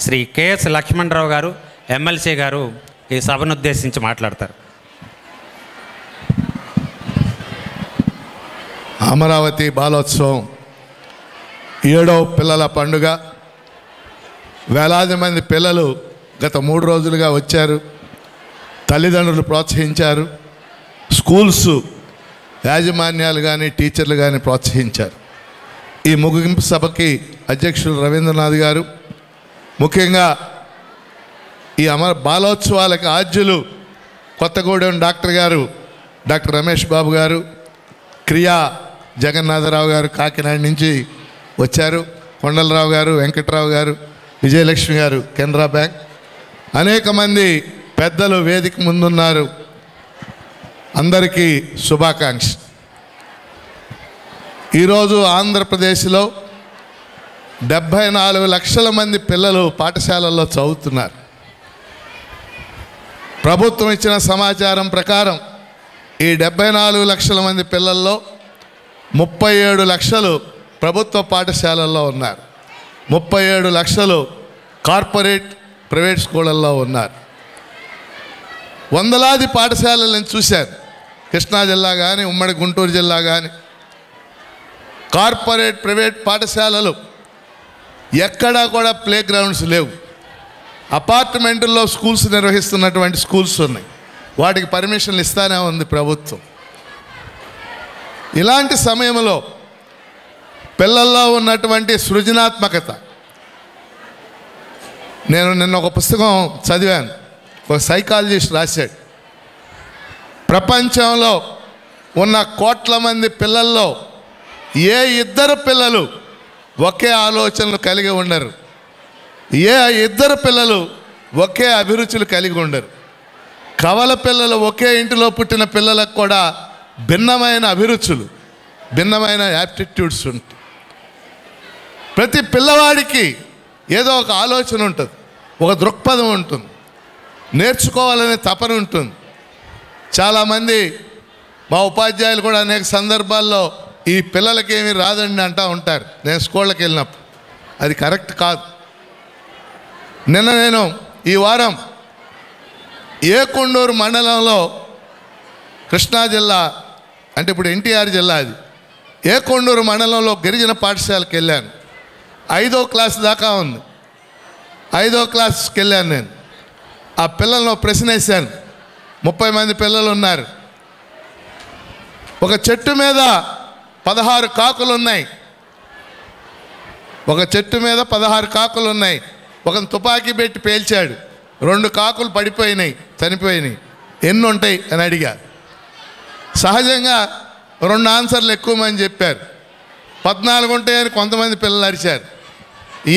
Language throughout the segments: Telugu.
శ్రీ కెఎస్ లక్ష్మణరావు గారు ఎమ్మెల్సీ గారు ఈ సభను ఉద్దేశించి మాట్లాడతారు. అమరావతి బాలోత్సవం 7వ పిల్లల పండుగ. వేలాది మంది పిల్లలు గత 3 రోజులుగా వచ్చారు. తల్లిదండ్రులు ప్రోత్సహించారు. స్కూల్స్ యాజమాన్యాలు కానీ టీచర్లు కానీ ప్రోత్సహించారు. ఈ ముగింపు సభకి అధ్యక్షులు రవీంద్రనాథ్ గారు, ముఖ్యంగా ఈ బాలోత్సవాలకు ఆద్యులు కొత్తగూడెం డాక్టర్ గారు డాక్టర్ రమేష్ బాబు గారు, క్రియా జగన్నాథరావు గారు కాకినాడ నుంచి వచ్చారు, కొండలరావు గారు, వెంకట్రావు గారు, విజయలక్ష్మి గారు కెనరా బ్యాంక్, అనేక మంది పెద్దలు వేదిక ముందున్నారు. అందరికీ శుభాకాంక్ష. ఈరోజు ఆంధ్రప్రదేశ్లో 74 లక్షల మంది పిల్లలు పాఠశాలల్లో చదువుతున్నారు. ప్రభుత్వం ఇచ్చిన సమాచారం ప్రకారం ఈ 74 లక్షల మంది పిల్లల్లో 37 లక్షలు ప్రభుత్వ పాఠశాలల్లో ఉన్నారు. 37 లక్షలు కార్పొరేట్ ప్రైవేట్ స్కూళ్ళల్లో ఉన్నారు. వందలాది పాఠశాలలను చూశారు. కృష్ణా జిల్లా కానీ, ఉమ్మడి గుంటూరు జిల్లా కానీ, కార్పొరేట్ ప్రైవేట్ పాఠశాలలు ఎక్కడా కూడా ప్లే గ్రౌండ్స్ లేవు. అపార్ట్మెంటుల్లో స్కూల్స్ నిర్వహిస్తున్నటువంటి స్కూల్స్ ఉన్నాయి. వాటికి పర్మిషన్లు ఇస్తానే ఉంది ప్రభుత్వం. ఇలాంటి సమయంలో పిల్లల్లో ఉన్నటువంటి సృజనాత్మకత, నేను నిన్న ఒక పుస్తకం చదివాను. ఒక సైకాలజిస్ట్ రాశాడు, ప్రపంచంలో ఉన్న కోట్ల మంది పిల్లల్లో ఏ 2 పిల్లలు ఒకే ఆలోచనలు కలిగి ఉండరు, ఏ 2 పిల్లలు ఒకే అభిరుచులు కలిగి ఉండరు. కవల పిల్లలు ఒకే ఇంటిలో పుట్టిన పిల్లలకు కూడా భిన్నమైన అభిరుచులు, భిన్నమైన యాప్టిట్యూడ్స్ ఉంటాయి. ప్రతి పిల్లవాడికి ఏదో ఒక ఆలోచన ఉంటుంది, ఒక దృక్పథం ఉంటుంది, నేర్చుకోవాలనే తపన ఉంటుంది. చాలామంది మా ఉపాధ్యాయులు కూడా అనేక సందర్భాల్లో ఈ పిల్లలకి ఏమీ రాదండి అంటూ ఉంటారు నేను స్కూళ్ళకి వెళ్ళినప్పుడు. అది కరెక్ట్ కాదు. నిన్న నేను ఈ వారం ఏకొండూరు మండలంలో, కృష్ణా జిల్లా అంటే ఇప్పుడు ఎన్టీఆర్ జిల్లా, అది ఏకొండూరు మండలంలో గిరిజన పాఠశాలకు వెళ్ళాను. 5వ క్లాస్ దాకా ఉంది. 5వ క్లాస్కి వెళ్ళాను నేను. ఆ పిల్లలను ప్రశ్న వేశాను. 30 మంది పిల్లలు ఉన్నారు. ఒక చెట్టు మీద 16 కాకులు ఉన్నాయి. ఒక చెట్టు మీద 16 కాకులు ఉన్నాయి. ఒక తుపాకీ పెట్టి పేల్చాడు. 2 కాకులు పడిపోయినాయి, చనిపోయినాయి. ఎన్ని ఉంటాయి అని అడిగా. సహజంగా 2 ఆన్సర్లు ఎక్కువమని చెప్పారు. 14 ఉంటాయని కొంతమంది పిల్లలు అరిచారు.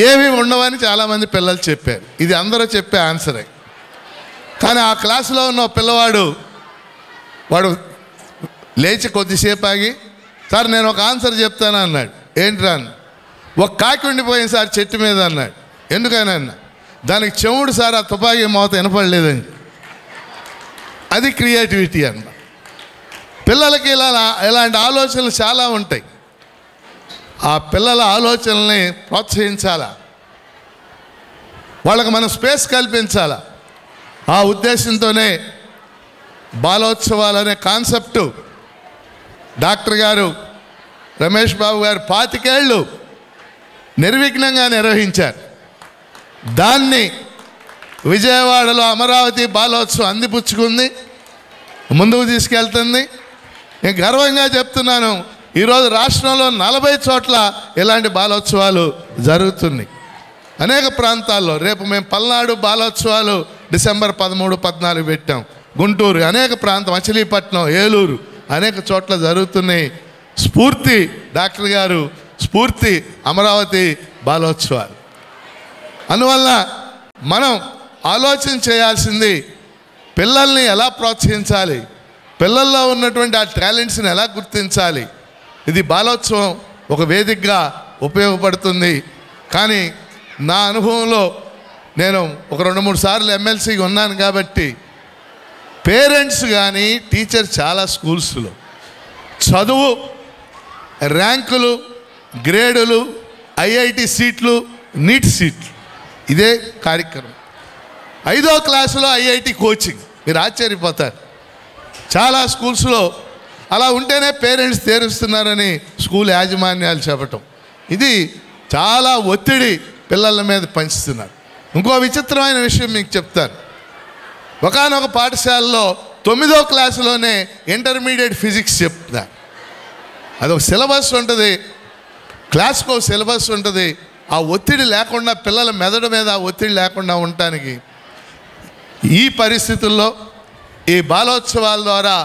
ఏమీ ఉండవని చాలామంది పిల్లలు చెప్పారు. ఇది అందరూ చెప్పే ఆన్సరే. కానీ ఆ క్లాసులో ఉన్న పిల్లవాడు లేచి కొద్దిసేపు ఆగి, సార్ నేను ఒక ఆన్సర్ చెప్తాను అన్నాడు. ఏంట్రా అన్న? ఒక కాకి ఉండిపోయింది సార్ చెట్టు మీద అన్నాడు. ఎందుకని అన్న? దానికి చెవుడు సార్, ఆ తుపాకీ మోత వినపడలేదని. అది క్రియేటివిటీ అన్న. పిల్లలకి ఇలాంటి ఆలోచనలు చాలా ఉంటాయి. ఆ పిల్లల ఆలోచనల్ని ప్రోత్సహించాలా, వాళ్ళకి మనం స్పేస్ కల్పించాలా. ఆ ఉద్దేశంతోనే బాలోత్సవాలు అనే కాన్సెప్టు డాక్టర్ గారు రమేష్ బాబు గారు 25 ఏళ్ళు నిర్విఘ్నంగా నిర్వహించారు. దాన్ని విజయవాడలో అమరావతి బాలోత్సవం అందిపుచ్చుకుంది, ముందుకు తీసుకెళ్తుంది. నేను గర్వంగా చెప్తున్నాను, ఈరోజు రాష్ట్రంలో 40 చోట్ల ఇలాంటి బాలోత్సవాలు జరుగుతున్నాయి. అనేక ప్రాంతాల్లో రేపు మేము పల్నాడు బాలోత్సవాలు డిసెంబర్ 13, 14 పెట్టాం. గుంటూరు, అనేక ప్రాంతం, మచిలీపట్నం, ఏలూరు, అనేక చోట్ల జరుగుతున్నాయి. స్ఫూర్తి డాక్టర్ గారు, స్ఫూర్తి అమరావతి బాలోత్సవాలు. అందువల్ల మనం ఆలోచన చేయాల్సింది పిల్లల్ని ఎలా ప్రోత్సహించాలి, పిల్లల్లో ఉన్నటువంటి ఆ టాలెంట్స్ని ఎలా గుర్తించాలి. ఇది బాలోత్సవం ఒక వేదికగా ఉపయోగపడుతుంది. కానీ నా అనుభవంలో నేను ఒక 2-3 సార్లు ఎమ్మెల్సీగా ఉన్నాను కాబట్టి పేరెంట్స్ కానీ టీచర్స్ చాలా స్కూల్స్లో చదువు, ర్యాంకులు, గ్రేడులు, ఐఐటి సీట్లు, నీట్ సీట్లు ఇదే కార్యక్రమం. 5వ క్లాసులో ఐఐటి కోచింగ్. మీరు ఆశ్చర్యపోతారు. చాలా స్కూల్స్లో అలా ఉంటేనే పేరెంట్స్ తీరుస్తున్నారని స్కూల్ యాజమాన్యాలు చెప్పటం. ఇది చాలా ఒత్తిడి పిల్లల మీద పంచుతున్నారు. ఇంకో విచిత్రమైన విషయం మీకు చెప్తాను. ఒకానొక పాఠశాలలో 9వ క్లాసులోనే ఇంటర్మీడియట్ ఫిజిక్స్ చెప్తున్నారు. అదొక సిలబస్ ఉంటుంది, క్లాస్కో సిలబస్ ఉంటుంది. ఆ ఒత్తిడి లేకుండా, పిల్లల మెదడు మీద ఆ ఒత్తిడి లేకుండా ఉండటానికి ఈ పరిస్థితుల్లో ఈ బాలోత్సవాల ద్వారా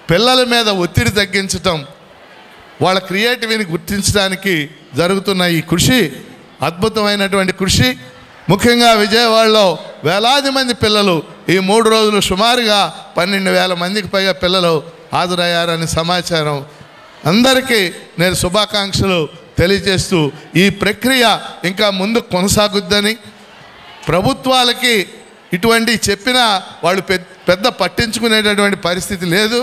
పిల్లల మీద ఒత్తిడి తగ్గించటం, వాళ్ళ క్రియేటివిటీని గుర్తించడానికి జరుగుతున్న ఈ కృషి అద్భుతమైనటువంటి కృషి. ముఖ్యంగా విజయవాడలో వేలాది మంది పిల్లలు ఈ 3 రోజులు సుమారుగా 12,000 మందికి పైగా పిల్లలు హాజరయ్యారని సమాచారం. అందరికీ నేను శుభాకాంక్షలు తెలియజేస్తూ ఈ ప్రక్రియ ఇంకా ముందుకు కొనసాగుద్దని, ప్రభుత్వాలకి ఇటువంటి చెప్పినా వాళ్ళు పెద్ద పట్టించుకునేటటువంటి పరిస్థితి లేదు.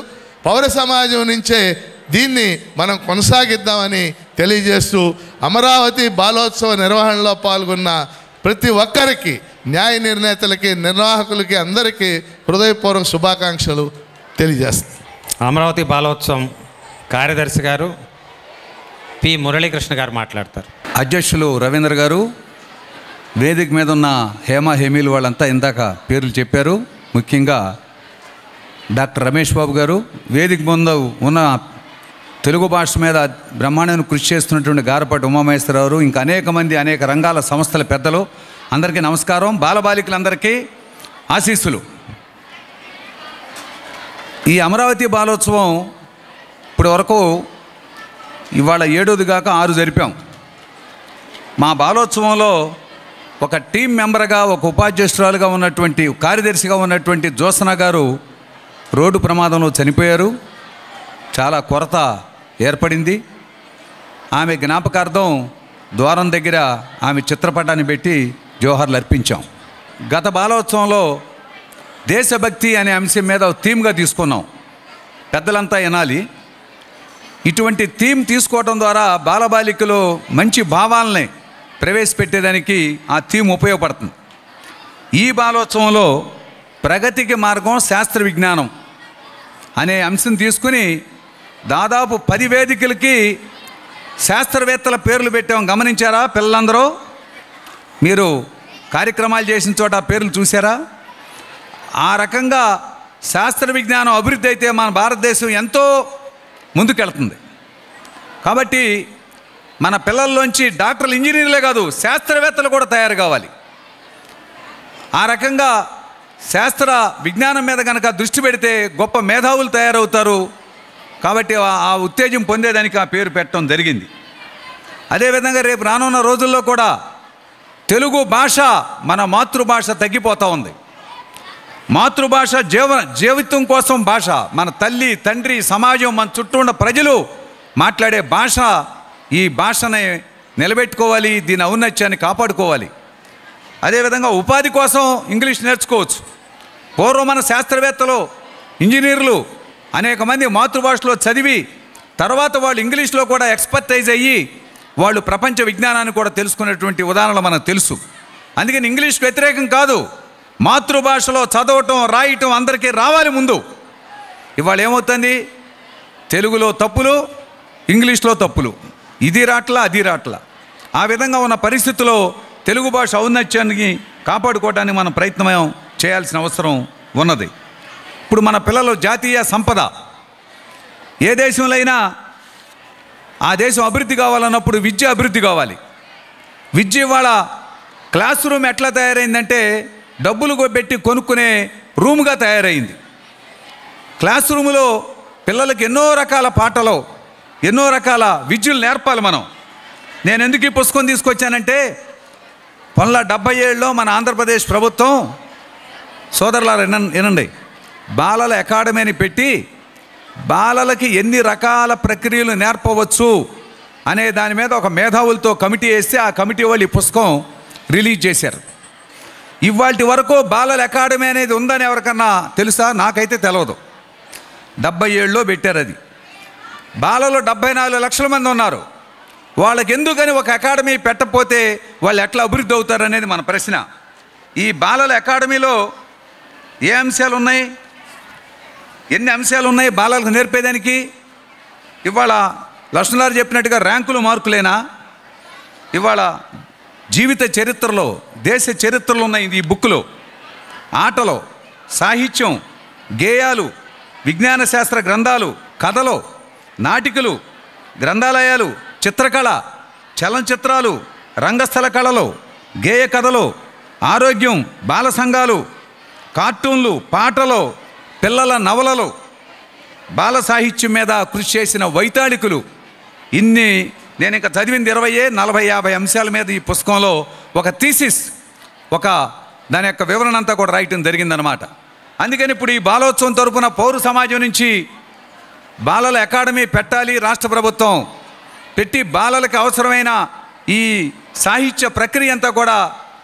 పౌర సమాజం నుంచే దీన్ని మనం కొనసాగిద్దామని తెలియజేస్తూ అమరావతి బాలోత్సవ నిర్వహణలో పాల్గొన్న ప్రతి ఒక్కరికి, న్యాయ నిర్ణేతలకి, నిర్వాహకులకి అందరికీ హృదయపూర్వక శుభాకాంక్షలు తెలియజేస్తాను. అమరావతి బాలోత్సవం కార్యదర్శి గారు పి మురళీకృష్ణ గారు మాట్లాడతారు. అధ్యక్షులు రవీంద్ర గారు, వేదిక మీద ఉన్న హేమ హేమీలు వాళ్ళంతా ఇందాక పేర్లు చెప్పారు. ముఖ్యంగా డాక్టర్ రమేష్ బాబు గారు, వేదిక ముందు ఉన్న తెలుగు భాష మీద బ్రహ్మాండమైన కృషి చేస్తున్నటువంటి గారపాటి ఉమామహేశ్వరరావు, ఇంకా అనేక మంది అనేక రంగాల సంస్థల పెద్దలు, అందరికీ నమస్కారం. బాలబాలికలందరికీ ఆశీస్సులు. ఈ అమరావతి బాలోత్సవం ఇప్పటి వరకు ఇవాళ 7వ కాక 6 జరిపాం. మా బాలోత్సవంలో ఒక టీం మెంబర్గా, ఒక ఉపాధ్యక్షురాలుగా ఉన్నటువంటి, కార్యదర్శిగా ఉన్నటువంటి జ్యోత్స్న గారు రోడ్డు ప్రమాదంలో చనిపోయారు. చాలా కొరత ఏర్పడింది. ఆమె జ్ఞాపకార్థం ద్వారం దగ్గర ఆమె చిత్రపటాన్ని పెట్టి జోహార్లు అర్పించాం. గత బాలోత్సవంలో దేశభక్తి అనే అంశం మీద థీమ్గా తీసుకున్నాం. పెద్దలంతా వినాలి. ఇటువంటి థీమ్ తీసుకోవడం ద్వారా బాలబాలికలో మంచి భావాలని ప్రవేశపెట్టేదానికి ఆ థీమ్ ఉపయోగపడుతుంది. ఈ బాలోత్సవంలో ప్రగతికి మార్గం శాస్త్ర విజ్ఞానం అనే అంశం తీసుకుని దాదాపు 10 వేదికలకి శాస్త్రవేత్తల పేర్లు పెట్టాం. గమనించారా పిల్లలందరూ? మీరు కార్యక్రమాలు చేసిన చోట ఆ పేర్లు చూసారా? ఆ రకంగా శాస్త్ర విజ్ఞానం అభివృద్ధి అయితే మన భారతదేశం ఎంతో ముందుకెళ్తుంది. కాబట్టి మన పిల్లల్లోంచి డాక్టర్లు, ఇంజనీర్లే కాదు, శాస్త్రవేత్తలు కూడా తయారు కావాలి. ఆ రకంగా శాస్త్ర విజ్ఞానం మీద కనుక దృష్టి పెడితే గొప్ప మేధావులు తయారవుతారు. కాబట్టి ఆ ఉత్తేజం పొందేదానికి ఆ పేరు పెట్టడం జరిగింది. అదేవిధంగా రేపు రానున్న రోజుల్లో కూడా తెలుగు భాష, మన మాతృభాష తగ్గిపోతూ ఉంది. మాతృభాష జీవితం కోసం భాష, మన తల్లి, తండ్రి, సమాజం, మన చుట్టూ ఉన్న ప్రజలు మాట్లాడే భాష. ఈ భాషని నిలబెట్టుకోవాలి, దీని ఔన్నత్యాన్ని కాపాడుకోవాలి. అదేవిధంగా ఉపాధి కోసం ఇంగ్లీష్ నేర్చుకోవచ్చు. పూర్వం మన శాస్త్రవేత్తలు, ఇంజనీర్లు అనేక మంది మాతృభాషలో చదివి తర్వాత వాళ్ళు ఇంగ్లీష్లో కూడా ఎక్స్పర్టైజ్ అయ్యి వాళ్ళు ప్రపంచ విజ్ఞానాన్ని కూడా తెలుసుకునేటువంటి ఉదాహరణలు మనకు తెలుసు. అందుకని ఇంగ్లీష్కి వ్యతిరేకం కాదు, మాతృభాషలో చదవటం, రాయటం అందరికీ రావాలి ముందు. ఇవాళ ఏమవుతుంది? తెలుగులో తప్పులు, ఇంగ్లీష్లో తప్పులు, ఇది రాట్లా అది రాట్లా. ఆ విధంగా ఉన్న పరిస్థితుల్లో తెలుగు భాష ఔన్నత్యాన్ని కాపాడుకోవడానికి మనం ప్రయత్నం చేయాల్సిన అవసరం ఉన్నది. ఇప్పుడు మన పిల్లలు జాతీయ సంపద. ఏ దేశంలో అయినా ఆ దేశం అభివృద్ధి కావాలన్నప్పుడు విద్య అభివృద్ధి కావాలి. విద్య ఇవాళ క్లాస్ రూమ్ ఎట్లా తయారైందంటే డబ్బులు పెట్టి కొనుక్కునే రూమ్గా తయారైంది. క్లాస్ రూములో పిల్లలకి ఎన్నో రకాల పాటలు, ఎన్నో రకాల విద్యలు నేర్పాలి మనం. నేను ఎందుకు ఈ పుస్తకం తీసుకొచ్చానంటే 1977లో మన ఆంధ్రప్రదేశ్ ప్రభుత్వం, సోదరులారా వినండి, బాలల అకాడమీని పెట్టి బాలలకి ఎన్ని రకాల ప్రక్రియలు నేర్పవచ్చు అనే దాని మీద ఒక మేధావులతో కమిటీ వేస్తే ఆ కమిటీ వాళ్ళు ఈ పుస్తకం రిలీజ్ చేశారు. ఇవాళ వరకు బాలల అకాడమీ అనేది ఉందని ఎవరికన్నా తెలుసా? నాకైతే తెలియదు. 77లో పెట్టారు అది. బాలలు 74 లక్షల మంది ఉన్నారు. వాళ్ళకి ఎందుకని ఒక అకాడమీ పెట్టకపోతే వాళ్ళు ఎట్లా అభివృద్ధి అవుతారు అనేది మన ప్రశ్న. ఈ బాలల అకాడమీలో ఏ అంశాలు ఉన్నాయి, ఎన్ని అంశాలు ఉన్నాయి బాలలకు నేర్పేదానికి? ఇవాళ లక్ష్మణారు చెప్పినట్టుగా ర్యాంకులు మార్కులేనా? ఇవాళ జీవిత చరిత్రలో, దేశ చరిత్రలో ఉన్నాయి ఈ బుక్లో. ఆటలో, సాహిత్యం, గేయాలు, విజ్ఞాన శాస్త్ర గ్రంథాలు, కథలు, నాటికలు, గ్రంథాలయాలు, చిత్రకళ, చలనచిత్రాలు, రంగస్థల కళలు, గేయ కథలు, ఆరోగ్యం, బాల సంఘాలు, కార్టూన్లు, పాటలు, పిల్లల నవలలు, బాల సాహిత్యం మీద కృషి చేసిన వైతాళికులు, ఇన్ని నేను ఇంకా చదివింది 20, 40, 50 అంశాల మీద ఈ పుస్తకంలో ఒక థీసిస్, ఒక దాని యొక్క వివరణ అంతా కూడా రాయటం జరిగిందనమాట. అందుకని ఇప్పుడు ఈ బాలోత్సవం తరపున పౌర సమాజం నుంచి బాలల అకాడమీ పెట్టాలి, రాష్ట్ర ప్రభుత్వం పెట్టి బాలలకు అవసరమైన ఈ సాహిత్య ప్రక్రియ అంతా కూడా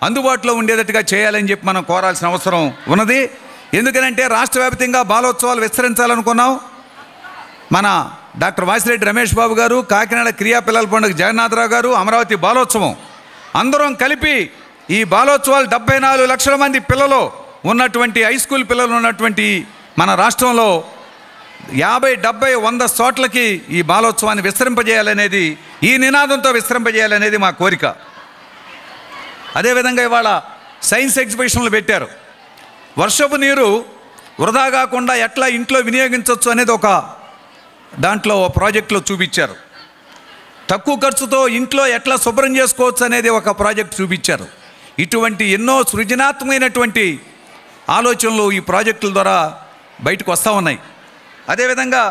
అందుబాటులో ఉండేటట్టుగా చేయాలని చెప్పి మనం కోరాల్సిన అవసరం ఉన్నది. ఎందుకనంటే రాష్ట్ర వ్యాప్తంగా బాలోత్సవాలు విస్తరించాలనుకున్నాం. మన డాక్టర్ వాసిరెడ్డి రమేష్ బాబు గారు, కాకినాడ క్రియా పిల్లల పండుగ జగన్నాథరావు గారు, అమరావతి బాలోత్సవం అందరం కలిపి ఈ బాలోత్సవాలు 74 లక్షల మంది పిల్లలు ఉన్నటువంటి హై స్కూల్ పిల్లలు ఉన్నటువంటి మన రాష్ట్రంలో 50, 70, 100 చోట్లకి ఈ బాలోత్సవాన్ని విస్తరింపజేయాలనేది, ఈ నినాదంతో విస్తరింపజేయాలనేది మా కోరిక. అదేవిధంగా ఇవాళ సైన్స్ ఎగ్జిబిషన్లు పెట్టారు. వర్షపు నీరు వృధా కాకుండా ఎట్లా ఇంట్లో వినియోగించవచ్చు అనేది ఒక దాంట్లో ప్రాజెక్టులో చూపించారు. తక్కువ ఖర్చుతో ఇంట్లో ఎట్లా శుభ్రం చేసుకోవచ్చు అనేది ఒక ప్రాజెక్ట్ చూపించారు. ఇటువంటి ఎన్నో సృజనాత్మకమైనటువంటి ఆలోచనలు ఈ ప్రాజెక్టుల ద్వారా బయటకు వస్తూ ఉన్నాయి. అదేవిధంగా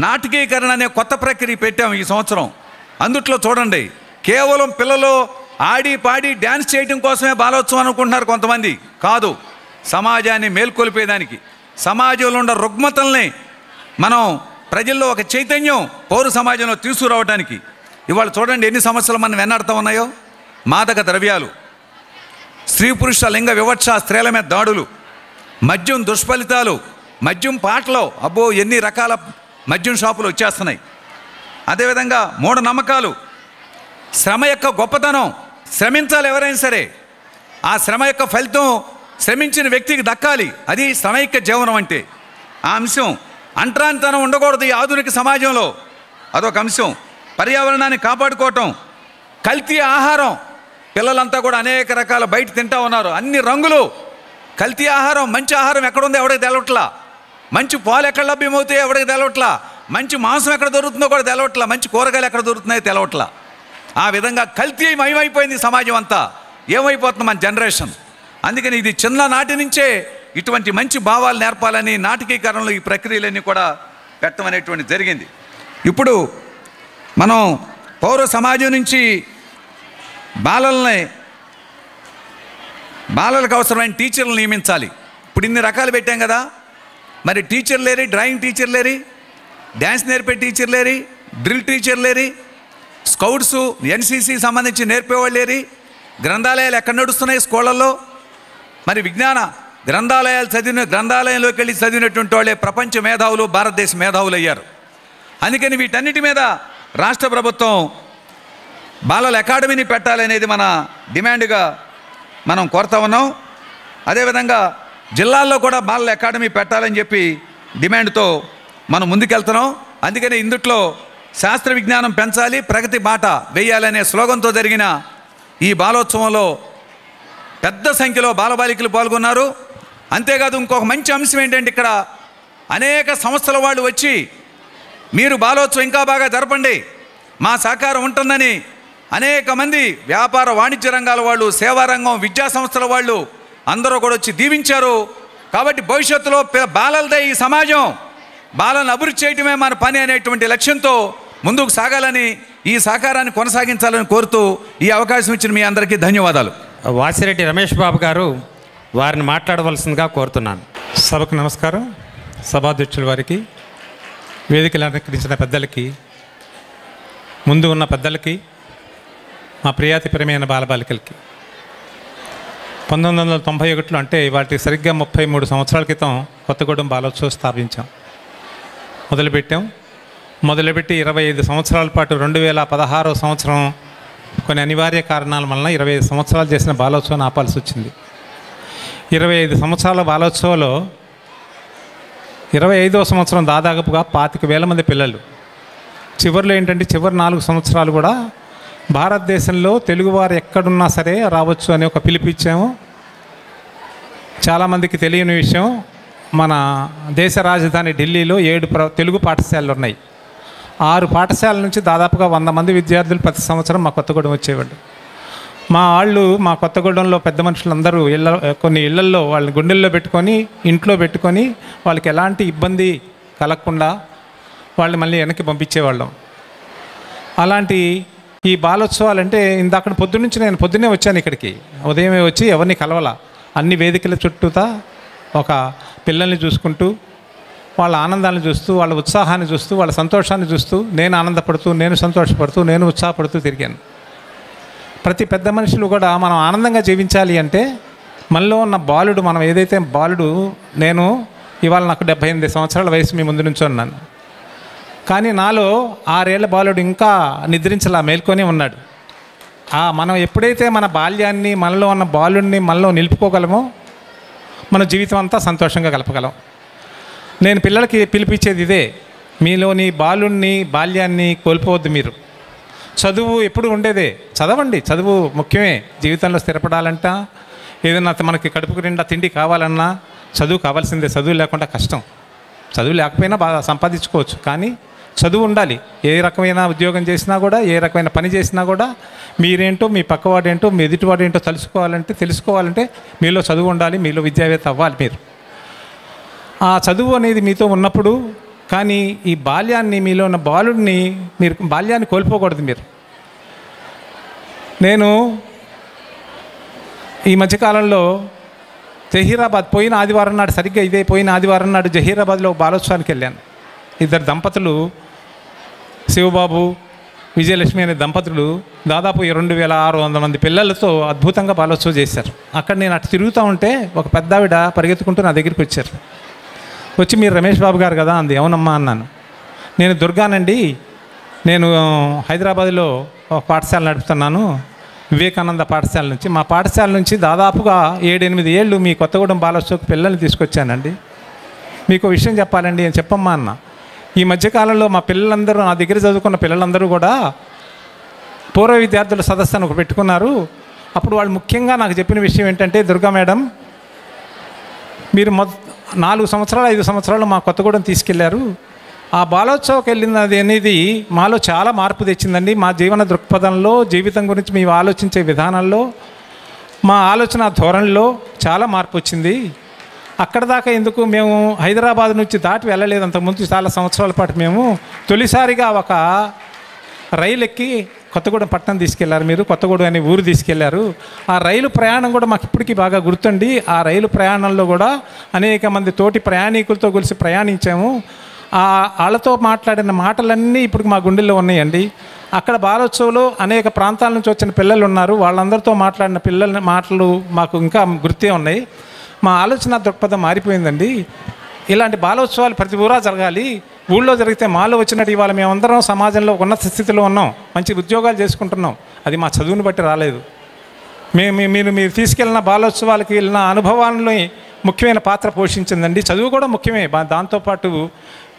నాటకీకరణ అనే కొత్త ప్రక్రియ పెట్టాము ఈ సంవత్సరం. అందుట్లో చూడండి, కేవలం పిల్లలు ఆడి పాడి డ్యాన్స్ చేయడం కోసమే బాలోత్సవం అనుకుంటున్నారు కొంతమంది. కాదు, సమాజాన్ని మేల్కొల్పేదానికి, సమాజంలో ఉన్న రుగ్మతల్ని మనం ప్రజల్లో ఒక చైతన్యం పౌర సమాజంలో తీసుకురావడానికి. ఇవాళ చూడండి ఎన్ని సమస్యలు మనం వెన్నాడుతూ ఉన్నాయో. మాదక ద్రవ్యాలు, స్త్రీ పురుష లింగ వివక్ష, స్త్రీల మీద దాడులు, మద్యం దుష్ఫలితాలు, మద్యం పాటలో అబ్బో ఎన్ని రకాల మద్యం షాపులు వచ్చేస్తున్నాయి. అదేవిధంగా మూఢనమ్మకాలు, శ్రమ యొక్క గొప్పతనం, శ్రమించాలి ఎవరైనా సరే, ఆ శ్రమ యొక్క ఫలితం శ్రమించిన వ్యక్తికి దక్కాలి, అది శ్రమైక జీవనం అంటే. ఆ అంశం, అంటరానితనం ఉండకూడదు ఈ ఆధునిక సమాజంలో, అదొక అంశం. పర్యావరణాన్ని కాపాడుకోవటం, కల్తీ ఆహారం, పిల్లలంతా కూడా అనేక రకాల బయట తింటూ ఉన్నారు, అన్ని రంగులు, కల్తీ ఆహారం. మంచి ఆహారం ఎక్కడుందో ఎవడికి తెలవట్లా, మంచి పాలు ఎక్కడ లభ్యమవుతాయో ఎవడికి తెలవట్లా, మంచి మాంసం ఎక్కడ దొరుకుతుందో కూడా తెలవట్లా, మంచి కూరగాయలు ఎక్కడ దొరుకుతున్నాయో తెలవట్లా. ఆ విధంగా కల్తీ మయమైపోయింది సమాజం అంతా. ఏమైపోతుంది మన జనరేషన్? అందుకని ఇది చిన్ననాటి నుంచే ఇటువంటి మంచి భావాలు నేర్పాలని నాటకీకరణలో ఈ ప్రక్రియలన్నీ కూడా పెట్టడం అనేటువంటి జరిగింది. ఇప్పుడు మనం పౌర సమాజం నుంచి బాలలకు అవసరమైన టీచర్లు నియమించాలి. ఇప్పుడు ఇన్ని రకాలు పెట్టాం కదా, మరి టీచర్ లేరి, డ్రాయింగ్ టీచర్ లేరి, డ్యాన్స్ నేర్పే టీచర్ లేరి, డ్రిల్ టీచర్ లేరి, స్కౌట్స్ ఎన్సీసీ సంబంధించి నేర్పేవాళ్ళు లేరి, గ్రంథాలయాలు ఎక్కడ నడుస్తున్నాయి స్కూళ్ళల్లో? మరి విజ్ఞాన గ్రంథాలయంలోకి వెళ్ళి చదివినటువంటి వాళ్ళే ప్రపంచ మేధావులు, భారతదేశ మేధావులు అయ్యారు. అందుకని వీటన్నిటి మీద రాష్ట్ర ప్రభుత్వం బాలల అకాడమీని పెట్టాలనేది మన డిమాండ్గా మనం కోరుతా ఉన్నాం. అదేవిధంగా జిల్లాల్లో కూడా బాలల అకాడమీ పెట్టాలని చెప్పి డిమాండ్తో మనం ముందుకెళ్తున్నాం. అందుకని ఇందుట్లో శాస్త్ర విజ్ఞానం పెంచాలి, ప్రగతి బాట వేయాలనే స్లోగన్తో జరిగిన ఈ బాలోత్సవంలో పెద్ద సంఖ్యలో బాలబాలికలు పాల్గొన్నారు. అంతేకాదు ఇంకొక మంచి అంశం ఏంటంటే, ఇక్కడ అనేక సంస్థల వాళ్ళు వచ్చి మీరు బాలోత్సవం ఇంకా బాగా జరపండి, మా సహకారం ఉంటుందని అనేక మంది వ్యాపార వాణిజ్య రంగాల వాళ్ళు, సేవారంగం, విద్యా సంస్థల వాళ్ళు అందరూ కూడా వచ్చి దీవించారు. కాబట్టి భవిష్యత్తులో బాలలదే ఈ సమాజం, బాలను అభివృద్ధి చేయటమే మన పని అనేటువంటి లక్ష్యంతో ముందుకు సాగాలని, ఈ సహకారాన్ని కొనసాగించాలని కోరుతూ ఈ అవకాశం ఇచ్చిన మీ అందరికీ ధన్యవాదాలు. వాసిరెడ్డి రమేష్ బాబు గారు వారిని మాట్లాడవలసిందిగా కోరుతున్నాను. సభకు నమస్కారం. సభాధ్యక్షుల వారికి, వేదికలు అలంకరించిన పెద్దలకి, ముందు ఉన్న పెద్దలకి, మా ప్రియాతిప్రియమైన బాలబాలికలకి, 1991 అంటే వాటికి సరిగ్గా 33 సంవత్సరాల క్రితం కొత్తగూడెం బాలోత్సవం స్థాపించాం, మొదలుపెట్టాం. మొదలుపెట్టి 25 సంవత్సరాల పాటు 2016 సంవత్సరం కొన్ని అనివార్య కారణాల వలన 25 సంవత్సరాలు చేసిన బాలోత్సవాన్ని ఆపాల్సి వచ్చింది. 25 సంవత్సరాల బాలోత్సవంలో 25వ సంవత్సరం దాదాపుగా 25,000 మంది పిల్లలు. చివరిలో ఏంటంటే చివరి 4 సంవత్సరాలు కూడా భారతదేశంలో తెలుగువారు ఎక్కడున్నా సరే రావచ్చు అని ఒక పిలిపిచ్చాము. చాలామందికి తెలియని విషయం, మన దేశ రాజధాని ఢిల్లీలో 7 తెలుగు పాఠశాలలు ఉన్నాయి. 6 పాఠశాలల నుంచి దాదాపుగా 100 మంది విద్యార్థులు ప్రతి సంవత్సరం మా కొత్తగూడెం వచ్చేవాళ్ళు. మా కొత్తగూడెంలో పెద్ద మనుషులందరూ కొన్ని ఇళ్లల్లో వాళ్ళని గుండెల్లో పెట్టుకొని, ఇంట్లో పెట్టుకొని, వాళ్ళకి ఎలాంటి ఇబ్బంది కలగకుండా వాళ్ళని మళ్ళీ వెనక్కి పంపించేవాళ్ళం. అలాంటి ఈ బాలోత్సవాలంటే ఇందాక పొద్దున్నే వచ్చాను ఇక్కడికి. ఉదయమే వచ్చి ఎవరిని కలవాల, అన్ని వేదికల చుట్టూతా ఒక పిల్లల్ని చూసుకుంటూ, వాళ్ళ ఆనందాన్ని చూస్తూ, వాళ్ళ ఉత్సాహాన్ని చూస్తూ, వాళ్ళ సంతోషాన్ని చూస్తూ, నేను ఆనందపడుతూ, నేను సంతోషపడుతూ, నేను ఉత్సాహపడుతూ తిరిగాను. ప్రతి పెద్ద మనుషులు కూడా మనం ఆనందంగా జీవించాలి అంటే మనలో ఉన్న బాలుడు, మనం ఏదైతే బాలుడు, నేను ఇవాళ నాకు 78 సంవత్సరాల వయసు మీ ముందు నుంచి ఉన్నాను, కానీ నాలో 6 ఏళ్ల బాలుడు ఇంకా నిద్రించలా, మేల్కొనే ఉన్నాడు. మనం ఎప్పుడైతే మన బాల్యాన్ని, మనలో ఉన్న బాలుడిని మనలో నిలుపుకోగలమో మన జీవితం అంతా సంతోషంగా గడపగలం. నేను పిల్లలకి పిలిపించేది ఇదే, మీలోని బాల్యాన్ని కోల్పోవద్దు. మీరు చదువు ఎప్పుడు ఉండేదే, చదవండి, చదువు ముఖ్యమే. జీవితంలో స్థిరపడాలంట, ఏదైనా మనకి కడుపుకు నిండా తిండి కావాలన్నా చదువు కావాల్సిందే. చదువు లేకుండా కష్టం. చదువు లేకపోయినా బాగా సంపాదించుకోవచ్చు, కానీ చదువు ఉండాలి. ఏ రకమైన ఉద్యోగం చేసినా కూడా, ఏ రకమైన పని చేసినా కూడా మీరేంటో, మీ పక్కవాడేంటో, మీ ఎదుటివాడేంటో తెలుసుకోవాలంటే మీలో చదువు ఉండాలి, మీలో విద్యావేత్త అవ్వాలి మీరు. ఆ చదువు అనేది మీతో ఉన్నప్పుడు, కానీ ఈ బాల్యాన్ని, మీలో ఉన్న బాలుడిని, మీరు బాల్యాన్ని కోల్పోకూడదు మీరు. నేను ఈ మధ్యకాలంలో జహీరాబాద్ పోయిన ఆదివారం నాడు, సరిగ్గా ఇదే పోయిన ఆదివారం నాడు జహీరాబాద్లో బాలోత్సవానికి వెళ్ళాను. 2 దంపతులు, శివబాబు, విజయలక్ష్మి అనే దంపతులు దాదాపు 2600 మంది పిల్లలతో అద్భుతంగా బాలోత్సవం చేశారు. అక్కడ నేను అటు తిరుగుతూ ఉంటే ఒక పెద్ద ఆవిడ పరిగెత్తుకుంటూ నా దగ్గరికి వచ్చారు. వచ్చి, మీరు రమేష్ బాబు గారు కదా అంది. అవునమ్మా అన్నాను. నేను దుర్గానండి, నేను హైదరాబాద్లో ఒక పాఠశాల నడుపుతున్నాను, వివేకానంద పాఠశాల నుంచి. మా పాఠశాల నుంచి దాదాపుగా 7-8 ఏళ్ళు మీ కొత్తగూడెం బాలోత్సవకు పిల్లల్ని తీసుకొచ్చానండి. మీకు విషయం చెప్పాలండి అని చెప్పమ్మా అన్న. ఈ మధ్యకాలంలో మా పిల్లలందరూ, నా దగ్గర చదువుకున్న పిల్లలందరూ కూడా పూర్వ విద్యార్థుల సదస్సు అని పెట్టుకున్నారు. అప్పుడు వాళ్ళు ముఖ్యంగా నాకు చెప్పిన విషయం ఏంటంటే, దుర్గా మేడం, మీరు 4 సంవత్సరాలు 5 సంవత్సరాలు మా కొత్తగూడెం తీసుకెళ్లారు. ఆ బాలోత్సవకి వెళ్ళినది అనేది మాలో చాలా మార్పు తెచ్చిందండి. మా జీవన దృక్పథంలో, జీవితం గురించి మేము ఆలోచించే విధానంలో, మా ఆలోచన ధోరణిలో చాలా మార్పు వచ్చింది. అక్కడ దాకా ఎందుకు, మేము హైదరాబాద్ నుంచి దాటి వెళ్ళలేదు. అంతకుముందు చాలా సంవత్సరాల పాటు మేము తొలిసారిగా ఒక రైలు ఎక్కి కొత్తగూడెం పట్టణం తీసుకెళ్లారు. మీరు కొత్తగూడెం అనే ఊరు తీసుకెళ్లారు. ఆ రైలు ప్రయాణం కూడా మాకు ఇప్పటికీ బాగా గుర్తుండి, ఆ రైలు ప్రయాణంలో కూడా అనేక మంది తోటి ప్రయాణికులతో కలిసి ప్రయాణించాము. వాళ్ళతో మాట్లాడిన మాటలన్నీ ఇప్పుడు మా గుండెల్లో ఉన్నాయండి. అక్కడ బాలోత్సవంలో అనేక ప్రాంతాల నుంచి వచ్చిన పిల్లలు ఉన్నారు. వాళ్ళందరితో మాట్లాడిన పిల్లల మాటలు మాకు ఇంకా గుర్తే ఉన్నాయి. మా ఆలోచన దృక్పథం మారిపోయిందండి. ఇలాంటి బాలోత్సవాలు ప్రతి ఊరా జరగాలి. ఊళ్ళో జరిగితే మాలో వచ్చినట్టు ఇవాళ మేమందరం సమాజంలో ఉన్నత స్థితిలో ఉన్నాం, మంచి ఉద్యోగాలు చేసుకుంటున్నాం. అది మా చదువుని బట్టి రాలేదు. మీరు తీసుకెళ్ళిన బాలోత్సవాలకి వెళ్ళిన అనుభవాన్ని ముఖ్యమైన పాత్ర పోషించిందండి. చదువు కూడా ముఖ్యమే, దాంతోపాటు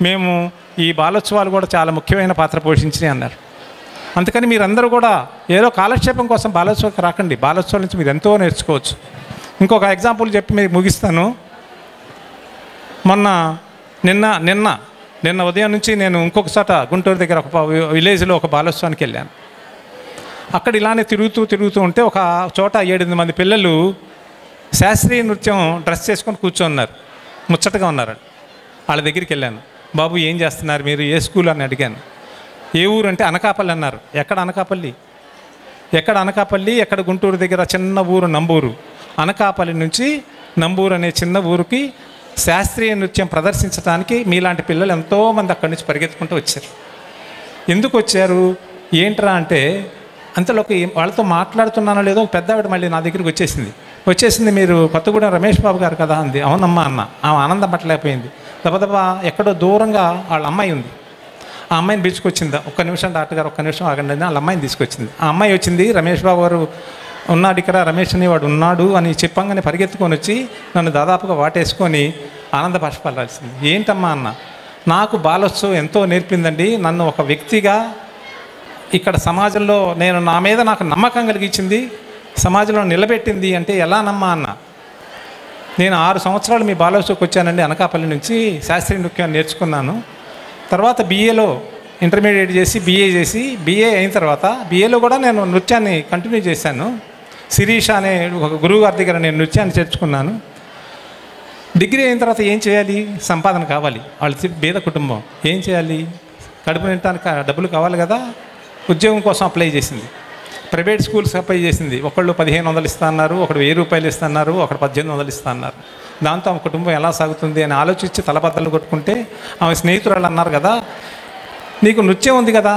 మేము ఈ బాలోత్సవాలు కూడా చాలా ముఖ్యమైన పాత్ర పోషించినాయి అన్నారు. అందుకని మీరందరూ కూడా ఏదో కాలక్షేపం కోసం బాలోత్సవానికి రాకండి. బాలోత్సవాల నుంచి మీరు ఎంతో నేర్చుకోవచ్చు. ఇంకొక ఎగ్జాంపుల్ చెప్పి మీకు ముగిస్తాను. నిన్న ఉదయం నుంచి నేను ఇంకొక చోట గుంటూరు దగ్గర ఒక విలేజ్లో ఒక బాలోత్సవానికి వెళ్ళాను. అక్కడ ఇలానే తిరుగుతూ ఉంటే ఒక చోట 7-8 మంది పిల్లలు శాస్త్రీయ నృత్యం డ్రెస్ చేసుకొని కూర్చోన్నారు, ముచ్చటగా ఉన్నారు. వాళ్ళ దగ్గరికి వెళ్ళాను. బాబు ఏం చేస్తున్నారు మీరు, ఏ స్కూల్ అని అడిగాను. ఏ ఊరు అంటే అనకాపల్లి అన్నారు. ఎక్కడ అనకాపల్లి, ఎక్కడ గుంటూరు దగ్గర చిన్న ఊరు నంబూరు. అనకాపల్లి నుంచి నంబూరు అనే చిన్న ఊరికి శాస్త్రీయ నృత్యం ప్రదర్శించడానికి మీలాంటి పిల్లలు ఎంతోమంది అక్కడి నుంచి పరిగెత్తుకుంటూ వచ్చారు. ఎందుకు వచ్చారు ఏంట్రా అంటే, అంతలోకి వాళ్ళతో మాట్లాడుతున్నానో లేదో పెద్ద ఆవిడ మళ్ళీ నా దగ్గరికి వచ్చేసింది. మీరు కొత్తగూడెం రమేష్ బాబు గారు కదా అంది. అవునమ్మా అన్న. ఆమె ఆనందం పట్టలేకపోయింది. దబదబా ఎక్కడో దూరంగా వాళ్ళ అమ్మాయి ఉంది. ఆ అమ్మాయిని పిలుచుకొచ్చింది. ఒక్క నిమిషం డాక్టర్ గారు, ఒక్క నిమిషం ఆగండి అని వాళ్ళ అమ్మాయిని తీసుకొచ్చింది. ఆ అమ్మాయి వచ్చింది, రమేష్ బాబు గారు ఉన్నాడు ఇక్కడ, రమేష్ అని వాడు ఉన్నాడు అని చెప్పంగానే పరిగెత్తుకొని వచ్చి నన్ను దాదాపుగా వాటేసుకొని ఆనంద బాష్పాలు రాల్సింది. ఏంటమ్మా అన్న, నాకు బాలోత్సవం ఎంతో నేర్పిందండి. నన్ను ఒక వ్యక్తిగా ఇక్కడ సమాజంలో నా మీద నాకు నమ్మకం కలిగించింది, సమాజంలో నిలబెట్టింది అంటే ఎలా నమ్మా అన్న. నేను 6 సంవత్సరాలు మీ బాలోత్సవకి వచ్చానండి. అనకాపల్లి నుంచి శాస్త్రీయ నృత్యం నేర్చుకున్నాను. తర్వాత BAలో ఇంటర్మీడియట్ చేసి BA అయిన తర్వాత BAలో కూడా నేను నృత్యాన్ని కంటిన్యూ చేశాను. శిరీష అనే ఒక గురువు గారి దగ్గర నేను నృత్యాన్ని చేర్చుకున్నాను. డిగ్రీ అయిన తర్వాత ఏం చేయాలి? సంపాదన కావాలి. వాళ్ళు పేద కుటుంబం, ఏం చేయాలి? కడుపు నిండటానికి డబ్బులు కావాలి కదా. ఉద్యోగం కోసం అప్లై చేసింది. ప్రైవేట్ స్కూల్స్ అప్లై చేసింది. ఒకళ్ళు 1500 ఇస్తా అన్నారు, ఒకడు 1000 రూపాయలు ఇస్తా అన్నారు, ఒకడు 1800 ఇస్తా అన్నారు. దాంతో ఆమె కుటుంబం ఎలా సాగుతుంది అని ఆలోచించి తలబద్దలు కొట్టుకుంటే ఆమె స్నేహితురాళ్ళు అన్నారు కదా, నీకు నృత్యం ఉంది కదా,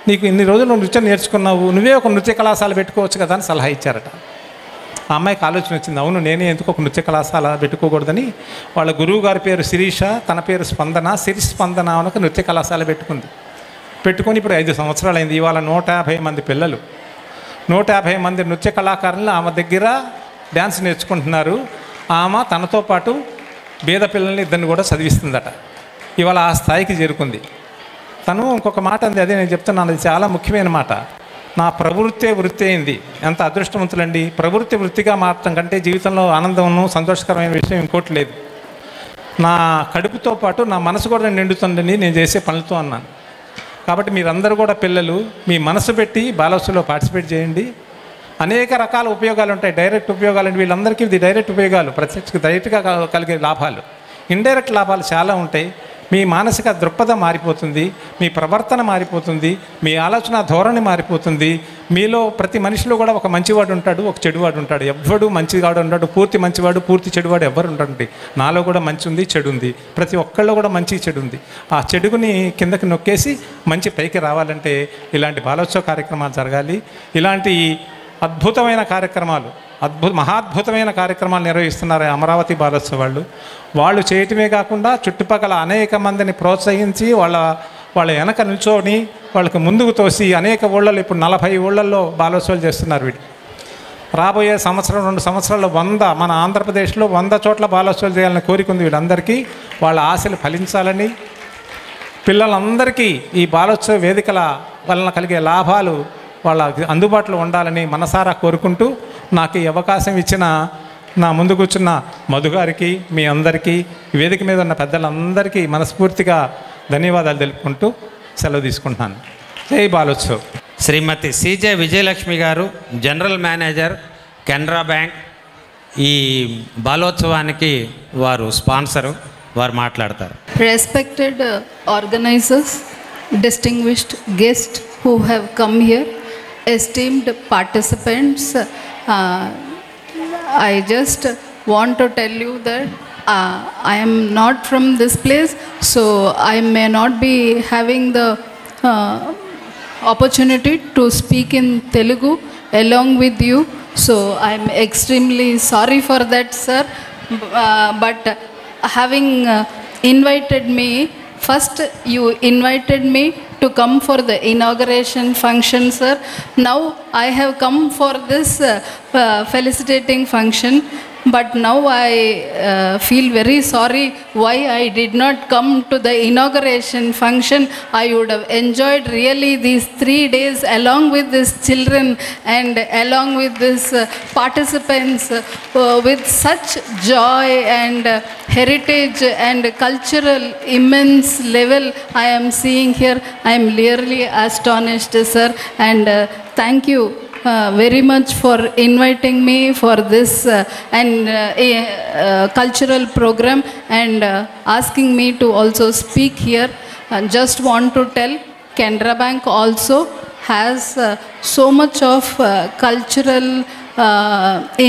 నీకు ఇన్ని రోజులు నృత్యం నేర్చుకున్నావు, నువ్వే ఒక నృత్య కళాశాల పెట్టుకోవచ్చు కదా అని సలహా ఇచ్చారట. ఆ అమ్మాయికి ఆలోచన వచ్చింది, అవును నేనే ఎందుకు ఒక నృత్య కళాశాల పెట్టుకోకూడదని వాళ్ళ గురువు గారి పేరు శిరీష, తన పేరు స్పందన, స్పందన అని ఒక నృత్య కళాశాల పెట్టుకొని ఇప్పుడు 5 సంవత్సరాలు అయింది. ఇవాళ 150 మంది పిల్లలు, 150 మంది నృత్య కళాకారులు ఆమె దగ్గర డ్యాన్స్ నేర్చుకుంటున్నారు. ఆమె తనతో పాటు పేద పిల్లల్ని ఇద్దరిని కూడా చదివిస్తుందట. ఇవాళ ఆ స్థాయికి చేరుకుంది. తను ఇంకొక మాట అంది, అదే నేను చెప్తున్నాను, అది చాలా ముఖ్యమైన మాట. నా ప్రవృత్తే వృత్తి అయింది. ఎంత అదృష్టవంతులండి. ప్రవృత్తి వృత్తిగా మారటం కంటే జీవితంలో ఆనందము సంతోషకరమైన విషయం ఇంకోటి లేదు. నా కడుపుతో పాటు నా మనసు కూడా నిండుతుందని నేను చేసే పనులతో అన్నాను. కాబట్టి మీరందరూ కూడా పిల్లలు మీ మనసు పెట్టి బాలోత్సవంలో పార్టిసిపేట్ చేయండి. అనేక రకాల ఉపయోగాలు ఉంటాయి. డైరెక్ట్ ఉపయోగాలు అంటే వీళ్ళందరికీ ఇది డైరెక్ట్ ఉపయోగాలు, డైరెక్ట్గా కలిగే లాభాలు. ఇండైరెక్ట్ లాభాలు చాలా ఉంటాయి. మీ మానసిక దృక్పథం మారిపోతుంది, మీ ప్రవర్తన మారిపోతుంది, మీ ఆలోచన ధోరణి మారిపోతుంది. మీలో ప్రతి మనిషిలో కూడా ఒక మంచివాడు ఉంటాడు, ఒక చెడువాడు ఉంటాడు. ఎవ్వడు మంచివాడు ఉంటాడు, పూర్తి మంచివాడు పూర్తి చెడువాడు ఎవ్వరు ఉంటాడు. నాలో కూడా మంచి ఉంది, చెడు ఉంది. ప్రతి ఒక్కళ్ళు కూడా మంచి చెడు ఉంది. ఆ చెడుని కిందకి నొక్కేసి మంచి పైకి రావాలంటే ఇలాంటి బాలోత్సవ కార్యక్రమాలు జరగాలి. ఇలాంటి అద్భుతమైన కార్యక్రమాలు, మహాద్భుతమైన కార్యక్రమాలు నిర్వహిస్తున్నారు అమరావతి బాలోత్సవ వాళ్ళు చేయటమే కాకుండా చుట్టుపక్కల అనేక మందిని ప్రోత్సహించి వాళ్ళ వెనక నిల్చొని వాళ్ళకి ముందుకు తోసి అనేక ఊళ్ళలో ఇప్పుడు 40 ఊళ్ళల్లో బాలోత్సవాలు చేస్తున్నారు. వీటి రాబోయే సంవత్సరం 2 సంవత్సరాల్లో మన ఆంధ్రప్రదేశ్లో 100 చోట్ల బాలోత్సవాలు చేయాలని కోరిక ఉంది వీళ్ళందరికీ. వాళ్ళ ఆశలు ఫలించాలని, పిల్లలందరికీ ఈ బాలోత్సవ వేదికల వలన కలిగే లాభాలు వాళ్ళ అందుబాటులో ఉండాలని మనసారా కోరుకుంటూ నాకు ఈ అవకాశం ఇచ్చిన నా ముందు కూర్చున్న మధు గారికి, మీ అందరికీ, వేదిక మీద ఉన్న పెద్దలందరికీ మనస్ఫూర్తిగా ధన్యవాదాలు తెలుపుకుంటూ సెలవు తీసుకుంటున్నాను. జై బాలోత్సవ్. శ్రీమతి CJ విజయలక్ష్మి గారు, జనరల్ మేనేజర్, కెనరా బ్యాంక్. ఈ బాలోత్సవానికి వారు స్పాన్సరు, వారు మాట్లాడతారు. Respected organizers, distinguished guests who have come here, esteemed participants, I just want to tell you that I am not from this place, so I may not be having the opportunity to speak in Telugu along with you, so I am extremely sorry for that, sir. But having invited me, first you invited me to come for the inauguration function, sir. Now I have come for this felicitating function, but now I feel very sorry why I did not come to the inauguration function. I would have enjoyed really these 3 days along with these children and along with these participants with such joy and heritage and cultural immense level I am seeing here. I am really astonished, sir, and thank you very much for inviting me for this cultural program and asking me to also speak here. Just want to tell, Canara Bank also has so much of cultural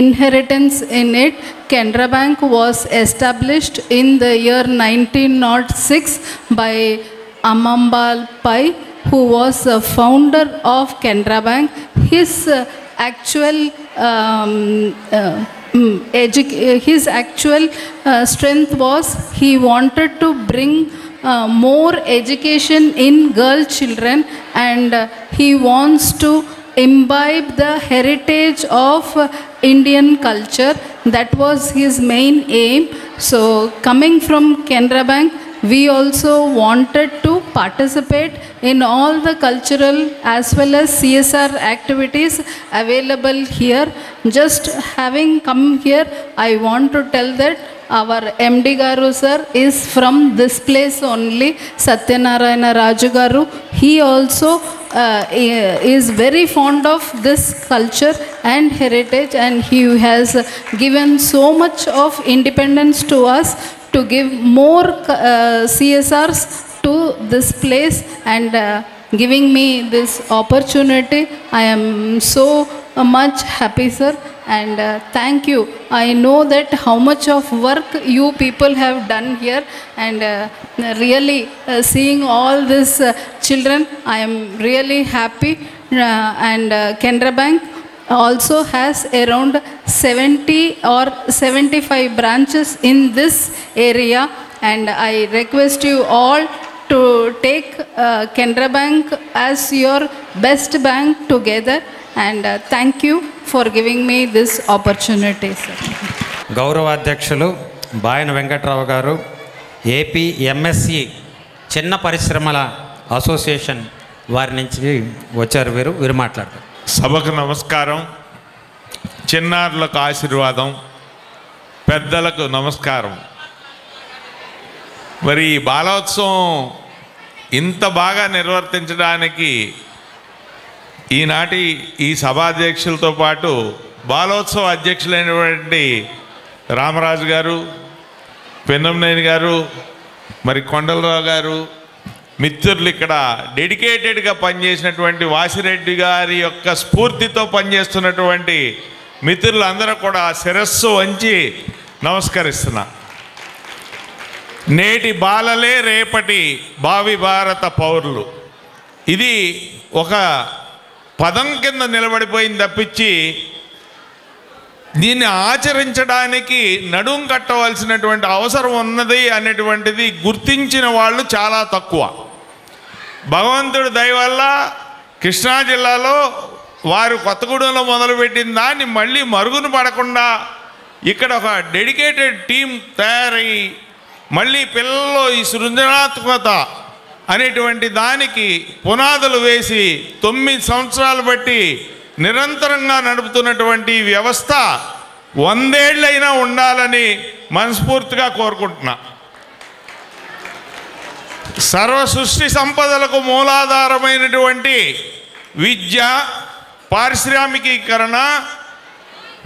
inheritance in it. Canara Bank was established in the year 1906 by Amambal Pai, who was a founder of Canara Bank. His actual strength was he wanted to bring more education in girl children, and he wants to imbibe the heritage of Indian culture. That was his main aim. So coming from Canara Bank, we also wanted to participate in all the cultural as well as CSR activities available here. Just having come here, I want to tell that our MD Garu sir is from this place only, Satyanarayana Raju Garu. He also is very fond of this culture and heritage, and he has given so much of independence to us to give more CSRs to this place, and giving me this opportunity. I am so much happy, sir, and thank you. I know that how much of work you people have done here, and really seeing all these children, I am really happy. And Canara Bank also has around 70 or 75 branches in this area, and I request you all to take Canara Bank as your best bank together, and thank you for giving me this opportunity, sir. గౌరవాధ్యక్షులు బాయన Venkatrao గారు, ఏపీ ఎంఎస్సి చిన్న పరిశ్రమల అసోసియేషన్ వారి నుంచి వచ్చారు. వీరు మాట్లాడతారు. సభకు నమస్కారం, చిన్నారులకు ఆశీర్వాదం, పెద్దలకు నమస్కారం. మరి ఈ బాలోత్సవం ఇంత బాగా నిర్వర్తించడానికి ఈనాటి ఈ సభాధ్యక్షులతో పాటు బాలోత్సవ అధ్యక్షులైనటువంటి రామరాజు గారు, పెన్నంనేని గారు, మరి కొండలరావు గారు, మిత్రులు ఇక్కడ డెడికేటెడ్గా పనిచేసినటువంటి వాసిరెడ్డి గారి యొక్క స్ఫూర్తితో పనిచేస్తున్నటువంటి మిత్రులందరూ కూడా శిరస్సు వంచి నమస్కరిస్తున్నా. నేటి బాలలే రేపటి భావి భారత పౌరులు, ఇది ఒక పదం కింద నిలబడిపోయింది తప్పించి దీన్ని ఆచరించడానికి నడుం కట్టవలసినటువంటి అవసరం ఉన్నది అనేటువంటిది గుర్తించిన వాళ్ళు చాలా తక్కువ. భగవంతుడి దయ వల్ల కృష్ణా జిల్లాలో వారు కొత్తగూడెంలో మొదలుపెట్టిన దాన్ని మళ్ళీ మరుగున పడకుండా ఇక్కడ ఒక డెడికేటెడ్ టీం తయారయ్యి మళ్ళీ పిల్లల్లో ఈ సృజనాత్మకత అనేటువంటి దానికి పునాదులు వేసి 9 సంవత్సరాలు బట్టి నిరంతరంగా నడుపుతున్నటువంటి వ్యవస్థ 100 ఏళ్ళైనా ఉండాలని మనస్ఫూర్తిగా కోరుకుంటున్నా. సర్వ సృష్టి సంపదలకు మూలాధారమైనటువంటి విద్య, పారిశ్రామికీకరణ,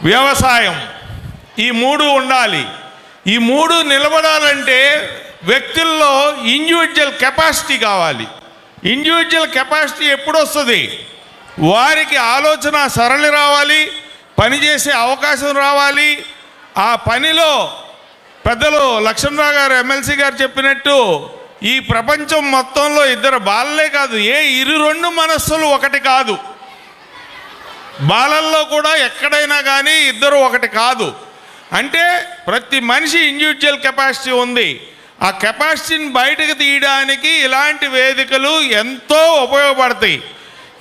వ్యవసాయం, ఈ 3 ఉండాలి. ఈ 3 నిలబడాలంటే వ్యక్తుల్లో ఇండివిజువల్ కెపాసిటీ కావాలి. ఇండివిజువల్ కెపాసిటీ ఎప్పుడు వస్తుంది? వారికి ఆలోచన సరళి రావాలి, పనిచేసే అవకాశం రావాలి. ఆ పనిలో పెద్దలు లక్ష్మణరావు గారు, ఎమ్మెల్సీ గారు చెప్పినట్టు ఈ ప్రపంచం మొత్తంలో ఇద్దరు బాలలే కాదు, ఏ 2 మనస్సులు ఒకటి కాదు. బాలల్లో కూడా ఎక్కడైనా కానీ ఇద్దరు ఒకటి కాదు. అంటే ప్రతి మనిషి ఇండివిజువల్ కెపాసిటీ ఉంది. ఆ కెపాసిటీని బయటకు తీయడానికి ఇలాంటి వేదికలు ఎంతో ఉపయోగపడతాయి.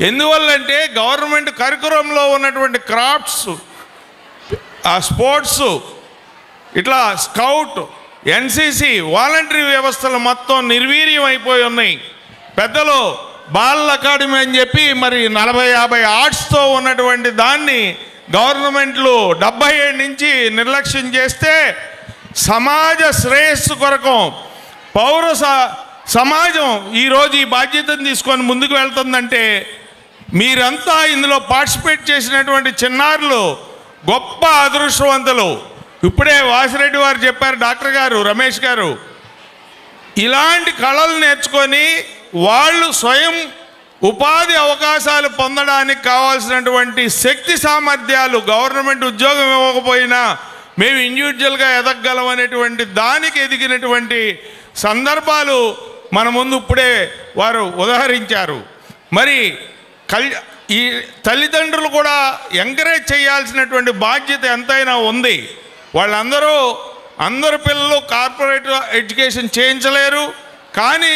ఎందువల్లంటే గవర్నమెంట్ కరికులంలో ఉన్నటువంటి క్రాఫ్ట్స్, ఆ స్పోర్ట్స్, ఇట్లా స్కౌట్, ఎన్సిసి, వాలంటరీ వ్యవస్థలు మొత్తం నిర్వీర్యం అయిపోయి ఉన్నాయి. పెద్దలు బాలల అకాడమీ అని చెప్పి మరి 40-50 ఆర్ట్స్తో ఉన్నటువంటి దాన్ని గవర్నమెంట్లు 77 నుంచి నిర్లక్ష్యం చేస్తే సమాజ శ్రేయస్సు కొరకు పౌర సమాజం ఈరోజు ఈ బాధ్యతను తీసుకొని ముందుకు వెళ్తుందంటే మీరంతా ఇందులో పార్టిసిపేట్ చేసినటువంటి చిన్నారులు గొప్ప అదృష్టవంతులు. ఇప్పుడే వాసిరెడ్డి వారు చెప్పారు, డాక్టర్ గారు, రమేష్ గారు, ఇలాంటి కళలు నేర్చుకొని వాళ్ళు స్వయం ఉపాధి అవకాశాలు పొందడానికి కావాల్సినటువంటి శక్తి సామర్థ్యాలు, గవర్నమెంట్ ఉద్యోగం ఇవ్వకపోయినా మేము ఇండివిజువల్గా ఎదగలం అనేటువంటి దానికి ఎదిగినటువంటి సందర్భాలు మన ముందు ఇప్పుడే వారు ఉదాహరించారు. మరి ఈ తల్లిదండ్రులు కూడా ఎంకరేజ్ చేయాల్సినటువంటి బాధ్యత ఎంతైనా ఉంది. వాళ్ళందరూ అందరు పిల్లలు కార్పొరేట్ ఎడ్యుకేషన్ చేయించలేరు. కానీ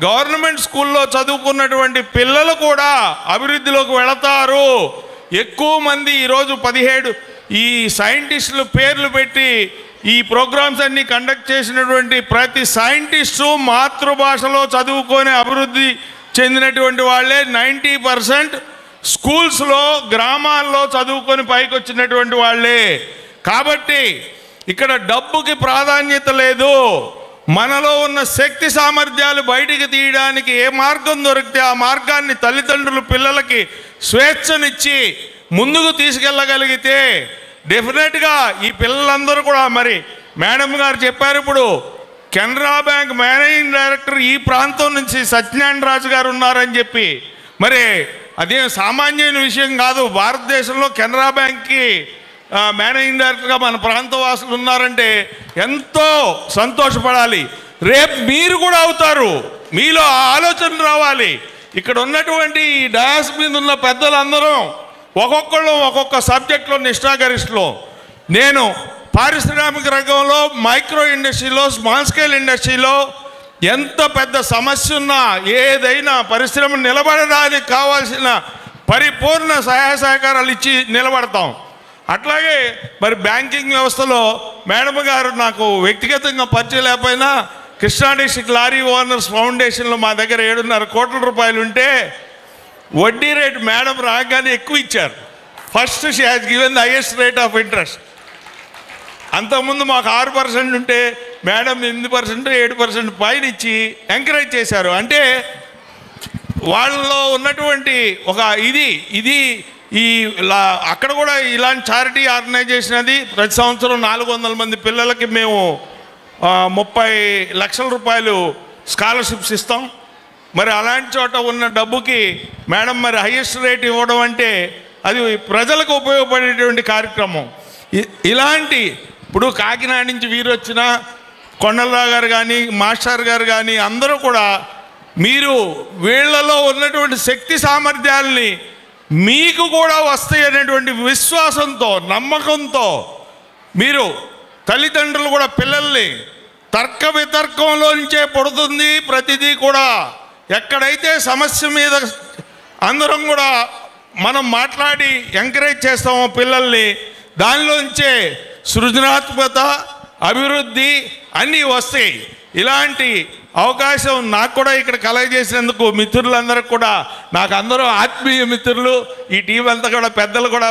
గవర్నమెంట్ స్కూల్లో చదువుకున్నటువంటి పిల్లలు కూడా అభివృద్ధిలోకి వెళతారు. ఎక్కువ మంది ఈరోజు 17 ఈ సైంటిస్టులు పేర్లు పెట్టి ఈ ప్రోగ్రామ్స్ అన్ని కండక్ట్ చేసినటువంటి ప్రతి సైంటిస్టు మాతృభాషలో చదువుకొని అభివృద్ధి చెందినటువంటి వాళ్ళే. 90% స్కూల్స్లో గ్రామాల్లో చదువుకొని పైకి వచ్చినటువంటి వాళ్ళే. కాబట్టి ఇక్కడ డబ్బుకి ప్రాధాన్యత లేదు. మనలో ఉన్న శక్తి సామర్థ్యాలు బయటికి తీయడానికి ఏ మార్గం దొరికితే ఆ మార్గాన్ని తల్లిదండ్రులు పిల్లలకి స్వేచ్ఛనిచ్చి ముందుకు తీసుకెళ్ళగలిగితే డెఫినెట్గా ఈ పిల్లలందరూ కూడా, మరి మేడం గారు చెప్పారు, ఇప్పుడు కెనరా బ్యాంక్ మేనేజింగ్ డైరెక్టర్ ఈ ప్రాంతం నుంచి సత్యనారాయణ రాజు గారు ఉన్నారని చెప్పి, మరి అదేం సామాన్యమైన విషయం కాదు. భారతదేశంలో కెనరా బ్యాంక్కి మేనేజింగ్ డైరెక్టర్గా మన ప్రాంతవాసులు ఉన్నారంటే ఎంతో సంతోషపడాలి. రేపు మీరు కూడా అవుతారు. మీలో ఆ ఆలోచన రావాలి. ఇక్కడ ఉన్నటువంటి ఈ డయాస్ మీద ఉన్న పెద్దలందరూ ఒక్కొక్కళ్ళు ఒక్కొక్క సబ్జెక్ట్లో నిష్ఠాగరిష్టలో. నేను పారిశ్రామిక రంగంలో, మైక్రో ఇండస్ట్రీలో, స్మాల్ స్కేల్ ఇండస్ట్రీలో ఎంత పెద్ద సమస్య ఉన్నా ఏదైనా పరిశ్రమ నిలబడడానికి కావాల్సిన పరిపూర్ణ సహాయ సహకారాలు ఇచ్చి నిలబడతాం. అట్లాగే మరి బ్యాంకింగ్ వ్యవస్థలో మేడం గారు నాకు వ్యక్తిగతంగా పరిచయం లేకపోయినా కృష్ణా డిస్ట్రిక్ట్ లారీ ఓనర్స్ ఫౌండేషన్లో మా దగ్గర 7.5 కోట్ల రూపాయలు ఉంటే వడ్డీ రేటు మేడం రాగానే ఎక్కువ ఇచ్చారు. First she has given the highest rate of interest. అంతకుముందు మాకు 6% ఉంటే మేడం 8%, 7% పైన ఇచ్చి ఎంకరేజ్ చేశారు. అంటే వాళ్ళలో ఉన్నటువంటి ఒక ఇది అక్కడ కూడా ఇలాంటి చారిటీ ఆర్గనైజేషన్ అది ప్రతి సంవత్సరం 400 మంది పిల్లలకి మేము 30 లక్షల రూపాయలు స్కాలర్షిప్స్ ఇస్తాం. మరి అలాంటి చోట ఉన్న డబ్బుకి మేడం మరి హైయెస్ట్ రేట్ ఇవ్వడం అంటే అది ప్రజలకు ఉపయోగపడేటువంటి కార్యక్రమం. ఇలాంటి ఇప్పుడు కాకినాడ నుంచి వీరు వచ్చిన కొండలరావు గారు కానీ మాస్టర్ గారు కానీ అందరూ కూడా మీరు వీళ్ళలో ఉన్నటువంటి శక్తి సామర్థ్యాలని మీకు కూడా వస్తాయి అనేటువంటి విశ్వాసంతో, నమ్మకంతో మీరు తల్లిదండ్రులు కూడా పిల్లల్ని తర్క వితర్కంలో నుంచే పుడుతుంది ప్రతిదీ కూడా. ఎక్కడైతే సమస్య మీద అందరం కూడా మనం మాట్లాడి ఎంకరేజ్ చేస్తామో పిల్లల్ని, దానిలోంచే సృజనాత్మకత, అభివృద్ధి అన్నీ వస్తాయి. ఇలాంటి అవకాశం నాకు కూడా ఇక్కడ కలగజేసినందుకు మిత్రులందరికీ కూడా, నాకు అందరూ ఆత్మీయ మిత్రులు, ఈ టీం అంతా కూడా పెద్దలు కూడా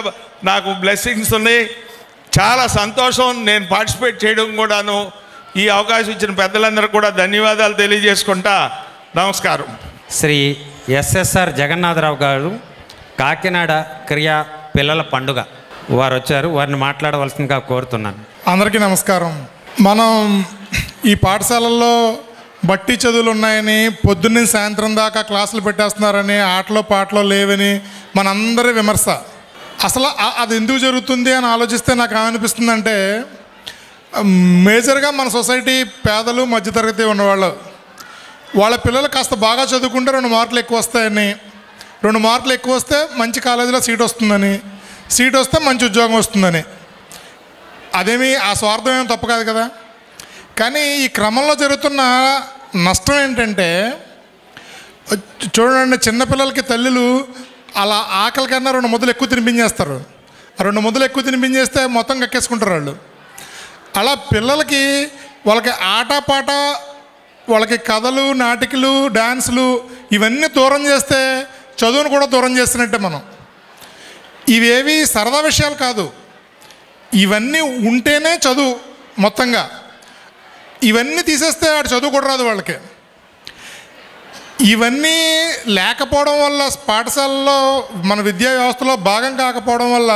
నాకు బ్లెస్సింగ్స్ ఉన్నాయి. చాలా సంతోషం నేను పార్టిసిపేట్ చేయడం కూడాను. ఈ అవకాశం ఇచ్చిన పెద్దలందరూ కూడా ధన్యవాదాలు తెలియజేసుకుంటా. నమస్కారం. శ్రీ ఎస్ఎస్ఆర్ జగన్నాథరావు గారు, కాకినాడ క్రియా పిల్లల పండుగ వారు వచ్చారు. వారిని మాట్లాడవలసిందిగా కోరుతున్నాను. అందరికీ నమస్కారం. మనం ఈ పాఠశాలల్లో బట్టి చదువులు ఉన్నాయని, పొద్దున్నే సాయంత్రం దాకా క్లాసులు పెట్టేస్తున్నారని, ఆటలో పాటలో లేవని మనందరి విమర్శ. అసలు అది ఎందుకు జరుగుతుంది అని ఆలోచిస్తే నాకు ఏమనిపిస్తుందంటే, మేజర్గా మన సొసైటీ పేదలు, మధ్యతరగతి ఉన్నవాళ్ళు, వాళ్ళ పిల్లలు కాస్త బాగా చదువుకుంటే 2 మార్కులు ఎక్కువ వస్తాయని, 2 మార్కులు ఎక్కువ వస్తే మంచి కాలేజీలో సీట్ వస్తుందని, సీట్ వస్తే మంచి ఉద్యోగం వస్తుందని. అదేమి ఆ స్వార్థం ఏమి తప్పు కాదు కదా. కానీ ఈ క్రమంలో జరుగుతున్న నష్టం ఏంటంటే, చూడండి, చిన్నపిల్లలకి తల్లులు అలా ఆకలి కన్నా 2 ముద్దలు ఎక్కువ తినిపించేస్తారు. ఆ 2 ముద్దలు ఎక్కువ తినిపించేస్తే మొత్తం కక్కేసుకుంటారు వాళ్ళు. అలా పిల్లలకి వాళ్ళకి ఆటపాట, వాళ్ళకి కథలు, నాటికలు, డ్యాన్సులు ఇవన్నీ దూరం చేస్తే చదువును కూడా దూరం చేస్తున్నట్టే మనం. ఇవేవి సరదా విషయాలు కాదు, ఇవన్నీ ఉంటేనే చదువు మొత్తంగా. ఇవన్నీ తీసేస్తే ఆడు చదువు కూడా రాదు వాళ్ళకి. ఇవన్నీ లేకపోవడం వల్ల, పాఠశాలలో మన విద్యా వ్యవస్థలో భాగం కాకపోవడం వల్ల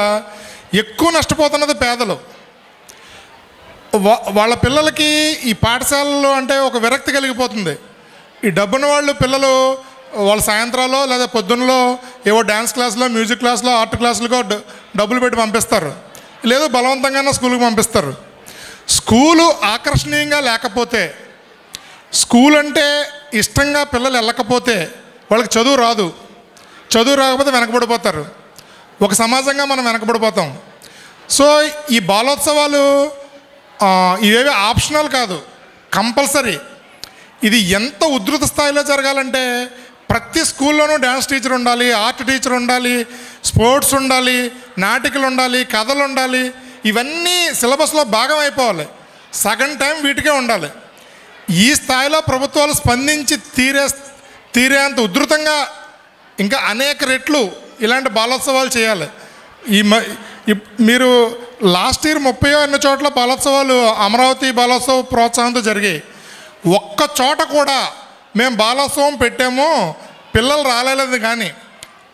ఎక్కువ నష్టపోతున్నది పేదలు. వాళ్ళ పిల్లలకి ఈ పాఠశాలలో అంటే ఒక విరక్తి కలిగిపోతుంది. ఈ డబ్బున్న వాళ్ళు పిల్లలు వాళ్ళ సాయంత్రాల్లో లేదా పొద్దున్నలో ఏవో డ్యాన్స్ క్లాసులో, మ్యూజిక్ క్లాసులో, ఆర్ట్ క్లాసులకో డబ్బులు పెట్టి పంపిస్తారు, లేదు బలవంతంగానే స్కూల్కి పంపిస్తారు. స్కూలు ఆకర్షణీయంగా లేకపోతే, స్కూల్ అంటే ఇష్టంగా పిల్లలు వెళ్ళకపోతే వాళ్ళకి చదువు రాదు. చదువు రాకపోతే వెనకబడిపోతారు. ఒక సమాజంగా మనం వెనకబడిపోతాం. సో ఈ బాలోత్సవాలు ఇవేవి ఆప్షనల్ కాదు, కంపల్సరీ. ఇది ఎంత ఉధృత స్థాయిలో జరగాలంటే ప్రతి స్కూల్లోనూ డ్యాన్స్ టీచర్ ఉండాలి, ఆర్ట్ టీచర్ ఉండాలి, స్పోర్ట్స్ ఉండాలి, నాటికలు ఉండాలి, కథలు ఉండాలి. ఇవన్నీ సిలబస్లో భాగం అయిపోవాలి. సగం టైం వీటికే ఉండాలి. ఈ స్థాయిలో ప్రభుత్వాలు స్పందించి తీరేంత ఉధృతంగా ఇంకా అనేక రెట్లు ఇలాంటి బాలోత్సవాలు చేయాలి. మీరు లాస్ట్ ఇయర్ 30 ఎన్నో చోట్ల బాలోత్సవాలు అమరావతి బాలోత్సవ ప్రోత్సాహంతో జరిగాయి. ఒక్క చోట కూడా మేము బాలోత్సవం పెట్టాము, పిల్లలు రాలేదు కానీ,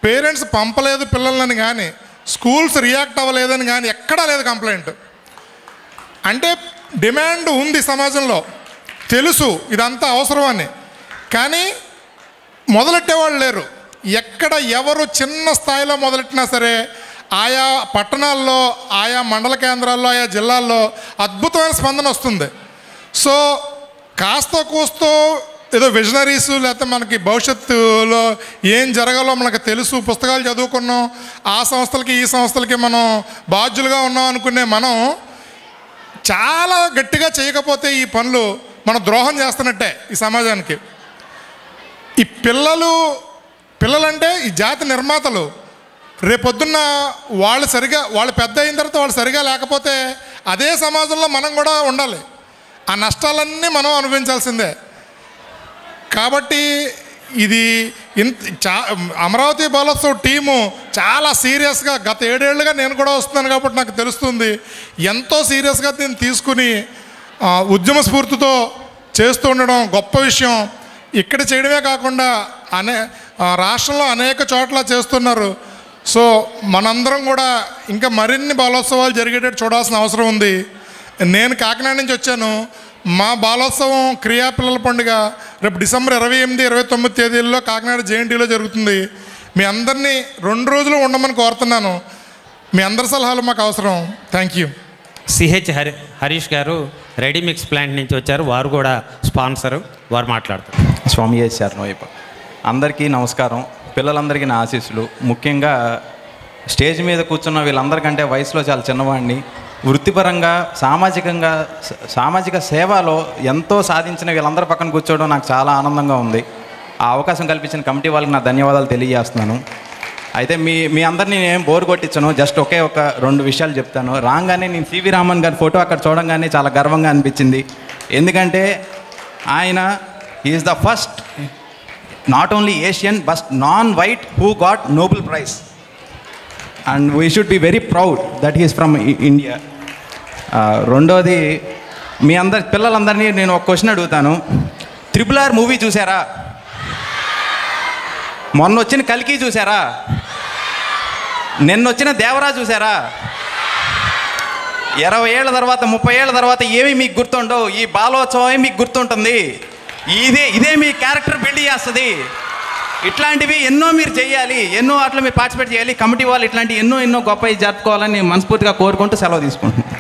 పేరెంట్స్ పంపలేదు పిల్లలని కానీ, స్కూల్స్ రియాక్ట్ అవ్వలేదని కానీ ఎక్కడా లేదు కంప్లైంట్. అంటే డిమాండ్ ఉంది సమాజంలో, తెలుసు ఇదంతా అవసరం అని, కానీ మొదలెట్టేవాళ్ళు లేరు. ఎక్కడ ఎవరు చిన్న స్థాయిలో మొదలెట్టినా సరే ఆయా పట్టణాల్లో, ఆయా మండల కేంద్రాల్లో, ఆయా జిల్లాల్లో అద్భుతమైన స్పందన వస్తుంది. సో కాస్త కూస్తో ఏదో విజనరీస్, లేకపోతే మనకి భవిష్యత్తులో ఏం జరగాలో మనకు తెలుసు, పుస్తకాలు చదువుకున్నాం, ఆ సంస్థలకి ఈ సంస్థలకి మనం బాధ్యులుగా ఉన్నాం అనుకునే మనం చాలా గట్టిగా చేయకపోతే ఈ పనులు మనం ద్రోహం చేస్తున్నట్టే ఈ సమాజానికి. ఈ పిల్లలంటే ఈ జాతి నిర్మాతలు. రేపొద్దున్న వాళ్ళు పెద్ద అయిన తర్వాత వాళ్ళు సరిగా లేకపోతే అదే సమాజంలో మనం కూడా ఉండాలి. ఆ నష్టాలన్నీ మనం అనుభవించాల్సిందే. కాబట్టి ఇది అమరావతి బాలోత్సవ్ టీము చాలా సీరియస్గా, గత 7 ఏళ్ళుగా నేను కూడా వస్తున్నాను కాబట్టి నాకు తెలుస్తుంది, ఎంతో సీరియస్గా దీన్ని తీసుకుని ఉద్యమ స్ఫూర్తితో చేస్తూ ఉండడం గొప్ప విషయం. ఇక్కడ చేయడమే కాకుండా రాష్ట్రంలో అనేక చోట్ల చేస్తున్నారు. సో మనందరం కూడా ఇంకా మరిన్ని బాలోత్సవాలు జరిగేటట్టు చూడాల్సిన అవసరం ఉంది. నేను కాకినాడ నుంచి వచ్చాను. మా బాలోత్సవం క్రియా పిల్లల పండుగ రేపు డిసెంబర్ 28, 29 తేదీల్లో కాకినాడ జేఎన్టీలో జరుగుతుంది. మీ అందరినీ 2 రోజులు ఉండమని కోరుతున్నాను. మీ అందరి సలహాలు మాకు అవసరం. Thank you. సిహెచ్ హరీష్ గారు రెడీమిక్స్ ప్లాంట్ నుంచి వచ్చారు. వారు కూడా స్పాన్సరు, వారు మాట్లాడతారు. స్వామి శరణం వైపు అందరికీ నమస్కారం. పిల్లలందరికీ నా ఆశీస్సులు. ముఖ్యంగా స్టేజ్ మీద కూర్చున్న వీళ్ళందరికంటే వయసులో చాలా చిన్నవాడిని. వృత్తిపరంగా సామాజిక సేవలో ఎంతో సాధించిన వీళ్ళందరి పక్కన కూర్చోవడం నాకు చాలా ఆనందంగా ఉంది. ఆ అవకాశం కల్పించిన కమిటీ వాళ్ళకి నా ధన్యవాదాలు తెలియజేస్తున్నాను. అయితే మీ అందరినీ నేను బోర్ కొట్టించను. జస్ట్ ఒక 2 విషయాలు చెప్తాను. రాగానే నేను సివి రామన్ గారి ఫోటో అక్కడ చూడంగానే చాలా గర్వంగా అనిపించింది. ఎందుకంటే ఆయన is the first not only Asian but non white who got Nobel prize and we should be very proud that he's from India. రెండోది, పిల్లలందరినీ నేను ఒక క్వశ్చన్ అడుగుతాను. RRR మూవీ చూసారా? మొన్న వచ్చిన కల్కి చూసారా? నిన్నొచ్చిన దేవరా చూసారా? 20 ఏళ్ళ తర్వాత 30 ఏళ్ళ తర్వాత ఏమి మీకు గుర్తుండవు, ఈ బాలోత్సవమే మీకు గుర్తుంటుంది. ఇదే మీ క్యారెక్టర్ బిల్డ్ చేస్తుంది. ఇట్లాంటివి ఎన్నో మీరు చేయాలి, ఎన్నో వాటిలో మీరు పార్టిసిపేట్ చేయాలి. కమిటీ వాళ్ళు ఇట్లాంటి ఎన్నో గొప్పవి జరుపుకోవాలని మనస్ఫూర్తిగా కోరుకుంటూ సెలవు తీసుకుంటున్నాను.